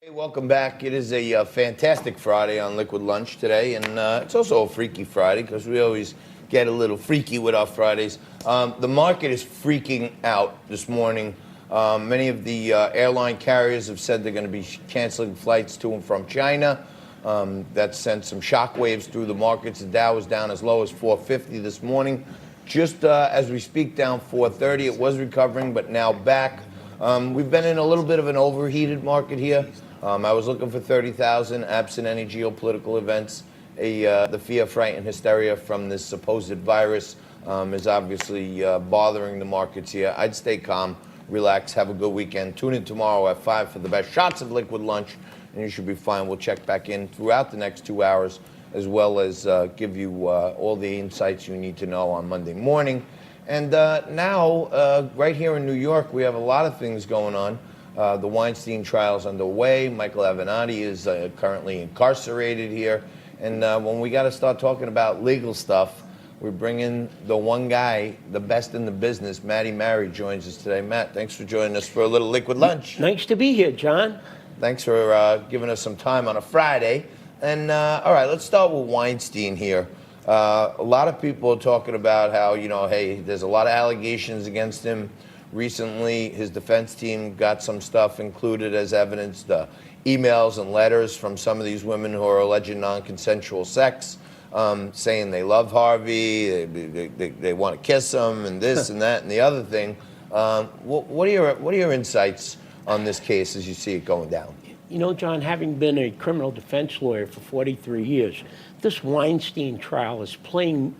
Hey, welcome back. It is a fantastic Friday on Liquid Lunch today, and it's also a freaky Friday because we always get a little freaky with our Fridays. The market is freaking out this morning. Many of the airline carriers have said they're going to be canceling flights to and from China. That sent some shockwaves through the markets. The Dow was down as low as 450 this morning. Just as we speak, down 430. It was recovering, but now back. We've been in a little bit of an overheated market here. I was looking for 30,000, absent any geopolitical events. The fear, fright, and hysteria from this supposed virus is obviously bothering the markets here. I'd stay calm, relax, have a good weekend. Tune in tomorrow at 5 for the best shots of Liquid Lunch, and you should be fine. We'll check back in throughout the next 2 hours, as well as give you all the insights you need to know on Monday morning. And now, right here in New York, we have a lot of things going on. The Weinstein trial is underway. Michael Avenatti is currently incarcerated here. And when we got to start talking about legal stuff, we're bringing the one guy, the best in the business. Matty Mary joins us today. Matt, thanks for joining us for a little Liquid Lunch. Nice to be here, John. Thanks for giving us some time on a Friday. And all right, let's start with Weinstein here. A lot of people are talking about how, hey, there's a lot of allegations against him. Recently, his defense team got some stuff included as evidence, the emails and letters from some of these women who are alleged non-consensual sex, saying they love Harvey, they want to kiss him, and this and that and the other thing. What are your insights on this case as you see it going down? You know, John, having been a criminal defense lawyer for 43 years, this Weinstein trial is playing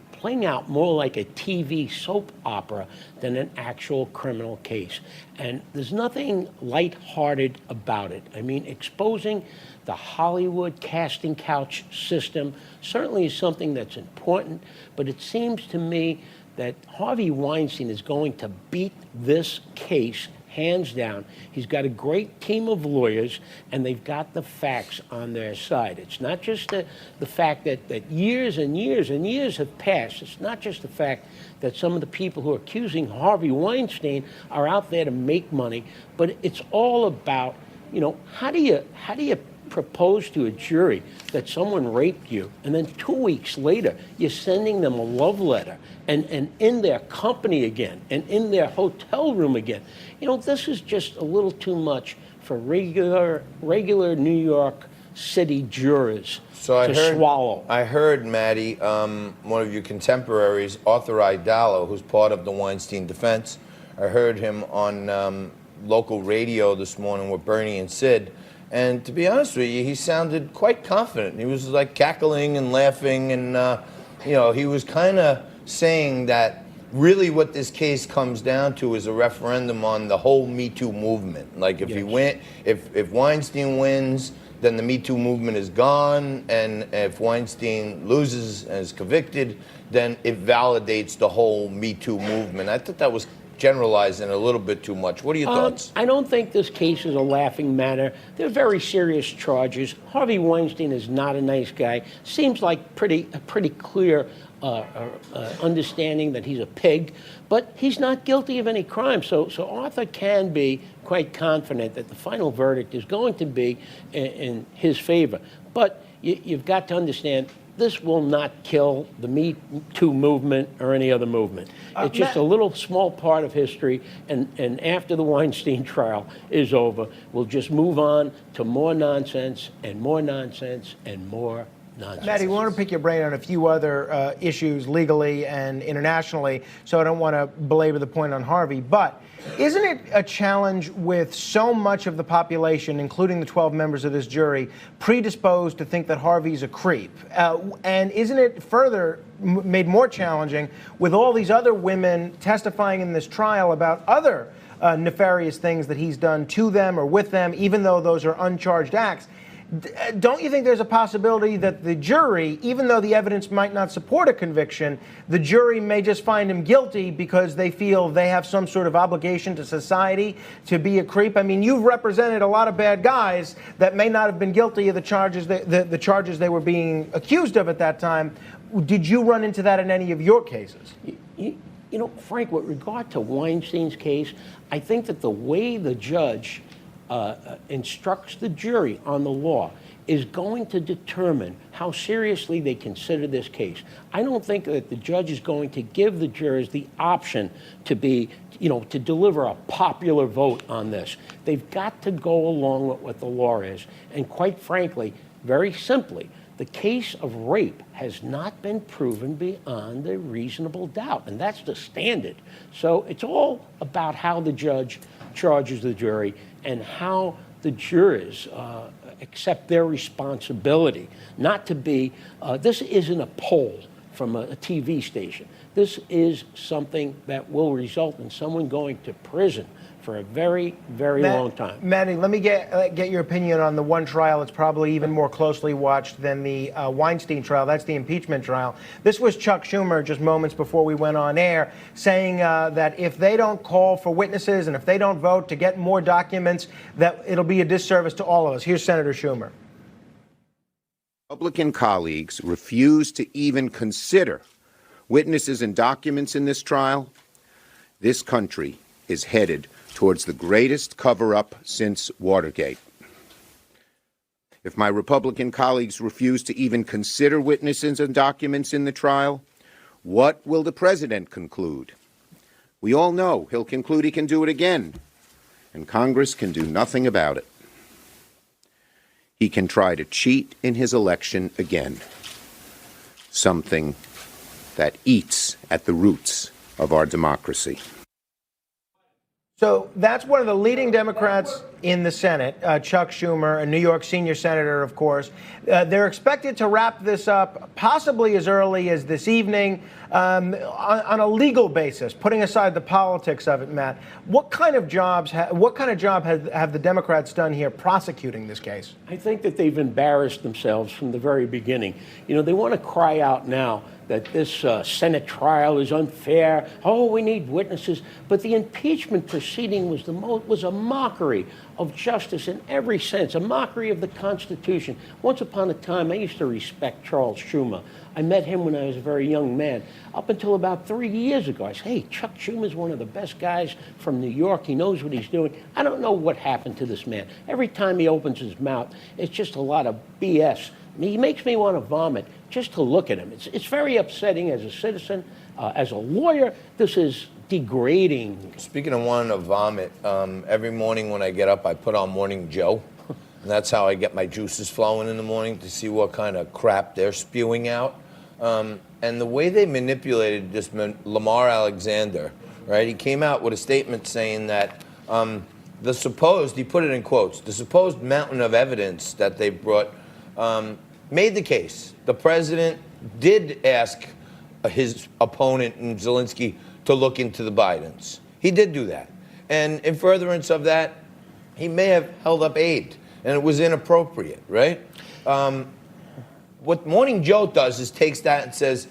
out more like a TV soap opera than an actual criminal case. And there's nothing lighthearted about it. I mean, exposing the Hollywood casting couch system certainly is something that's important, but it seems to me that Harvey Weinstein is going to beat this case hands down. He's got a great team of lawyers, and they've got the facts on their side. It's not just the fact that years and years and years have passed. It's not just the fact that some of the people who are accusing Harvey Weinstein are out there to make money, but it's all about, how do you propose to a jury that someone raped you, and then 2 weeks later you're sending them a love letter and in their company again and in their hotel room again. This is just a little too much for regular New York City jurors to swallow. I heard, Maddie, one of your contemporaries, Arthur Idalo, who's part of the Weinstein defense, I heard him on local radio this morning with Bernie and Sid. And to be honest with you, he sounded quite confident. He was like cackling and laughing, and he was kind of saying that really what this case comes down to is a referendum on the whole Me Too movement. Like if if Weinstein wins, then the Me Too movement is gone, and if Weinstein loses and is convicted, then it validates the whole Me Too movement. I thought that was generalizing a little bit too much. What are your thoughts? I don't think this case is a laughing matter. They're very serious charges. Harvey Weinstein is not a nice guy. Seems like a pretty clear understanding that he's a pig, but he's not guilty of any crime. So Arthur can be quite confident that the final verdict is going to be in his favor. But you've got to understand, this will not kill the Me Too movement or any other movement. It's just a little small part of history, and after the Weinstein trial is over, we'll just move on to more nonsense and more nonsense and more nonsense. Maddie, we want to pick your brain on a few other issues legally and internationally, so I don't want to belabor the point on Harvey, but isn't it a challenge with so much of the population, including the 12 members of this jury, predisposed to think that Harvey's a creep? And isn't it further made more challenging with all these other women testifying in this trial about other nefarious things that he's done to them or with them, even though those are uncharged acts? Don't you think there's a possibility that the jury, even though the evidence might not support a conviction, the jury may just find him guilty because they feel they have some sort of obligation to society to be a creep? I mean, you've represented a lot of bad guys that may not have been guilty of the charges the charges they were being accused of at that time. Did you run into that in any of your cases? Frank, with regard to Weinstein's case, I think that the way the judge instructs the jury on the law is going to determine how seriously they consider this case. I don't think that the judge is going to give the jurors the option to be, to deliver a popular vote on this. They've got to go along with what the law is. And quite frankly, very simply, the case of rape has not been proven beyond a reasonable doubt, and that's the standard. So it's all about how the judge charges the jury and how the jurors accept their responsibility not to be, this isn't a poll from a TV station. This is something that will result in someone going to prison for a very, very long time. Matty, let me get your opinion on the one trial that's probably even more closely watched than the Weinstein trial. That's the impeachment trial. This was Chuck Schumer just moments before we went on air saying that if they don't call for witnesses and if they don't vote to get more documents, that it'll be a disservice to all of us. Here's Senator Schumer. Republican colleagues refuse to even consider witnesses and documents in this trial. This country is headed towards the greatest cover-up since Watergate. If my Republican colleagues refuse to even consider witnesses and documents in the trial, what will the president conclude? We all know he'll conclude he can do it again, and Congress can do nothing about it. He can try to cheat in his election again, something that eats at the roots of our democracy. So that's one of the leading Democrats in the Senate, Chuck Schumer, a New York senior senator, of course. They're expected to wrap this up possibly as early as this evening on a legal basis, putting aside the politics of it, Matt. What kind of job have the Democrats done here prosecuting this case? I think that they've embarrassed themselves from the very beginning. They want to cry out now that this Senate trial is unfair. Oh, we need witnesses. But the impeachment proceeding was a mockery of justice in every sense, a mockery of the Constitution. Once upon a time, I used to respect Charles Schumer. I met him when I was a very young man. Up until about 3 years ago, I said, hey, Chuck Schumer's one of the best guys from New York. He knows what he's doing. I don't know what happened to this man. Every time he opens his mouth, it's just a lot of BS. He makes me want to vomit just to look at him. It's very upsetting as a citizen. As a lawyer, this is degrading. Speaking of wanting to vomit, every morning when I get up, I put on Morning Joe. And that's how I get my juices flowing in the morning to see what kind of crap they're spewing out. And the way they manipulated this Lamar Alexander, right? He came out with a statement saying that the supposed, he put it in quotes, the supposed mountain of evidence that they brought made the case. The president did ask his opponent in Zelensky to look into the Bidens. He did do that. And in furtherance of that, he may have held up aid, and it was inappropriate, right? What Morning Joe does is takes that and says,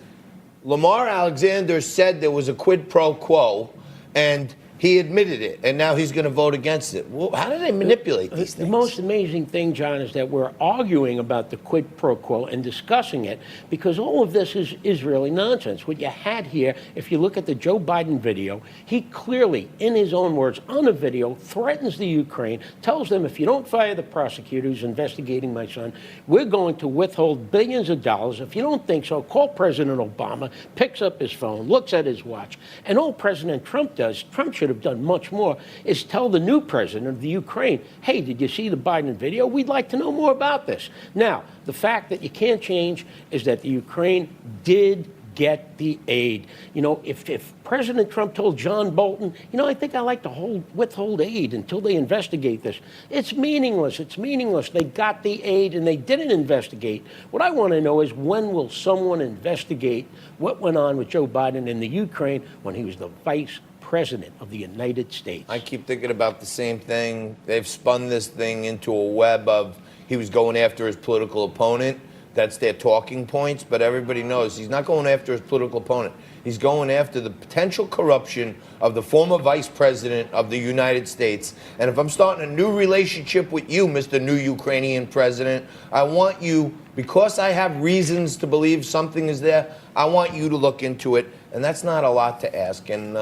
Lamar Alexander said there was a quid pro quo, and he admitted it, and now he's going to vote against it. Well, how do they manipulate these things? The most amazing thing, John, is that we're arguing about the quid pro quo and discussing it because all of this is really nonsense. What you had here, if you look at the Joe Biden video, he clearly, in his own words, on the video, threatens the Ukraine, tells them, if you don't fire the prosecutor who's investigating my son, we're going to withhold billions of dollars. If you don't think so, call President Obama, picks up his phone, looks at his watch, and all President Trump does, Trump should have done much more, is tell the new president of the Ukraine, hey, did you see the Biden video? We'd like to know more about this. Now, the fact that you can't change is that the Ukraine did get the aid. If President Trump told John Bolton, I think I like to withhold aid until they investigate this. It's meaningless. It's meaningless. They got the aid and they didn't investigate. What I want to know is when will someone investigate what went on with Joe Biden in the Ukraine when he was the vice president of the United States? I keep thinking about the same thing. They've spun this thing into a web of he was going after his political opponent. That's their talking points, but everybody knows he's not going after his political opponent. He's going after the potential corruption of the former vice president of the United States. And if I'm starting a new relationship with you, Mr. New Ukrainian President, I want you, because I have reasons to believe something is there, I want you to look into it. And that's not a lot to ask. And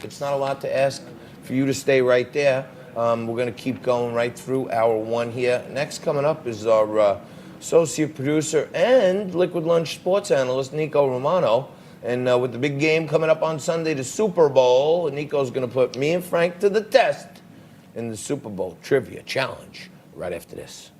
it's not a lot to ask for you to stay right there. We're going to keep going right through hour one here. Next coming up is our associate producer and Liquid Lunch sports analyst, Nico Romano. And with the big game coming up on Sunday, the Super Bowl, Nico's going to put me and Frank to the test in the Super Bowl Trivia Challenge right after this.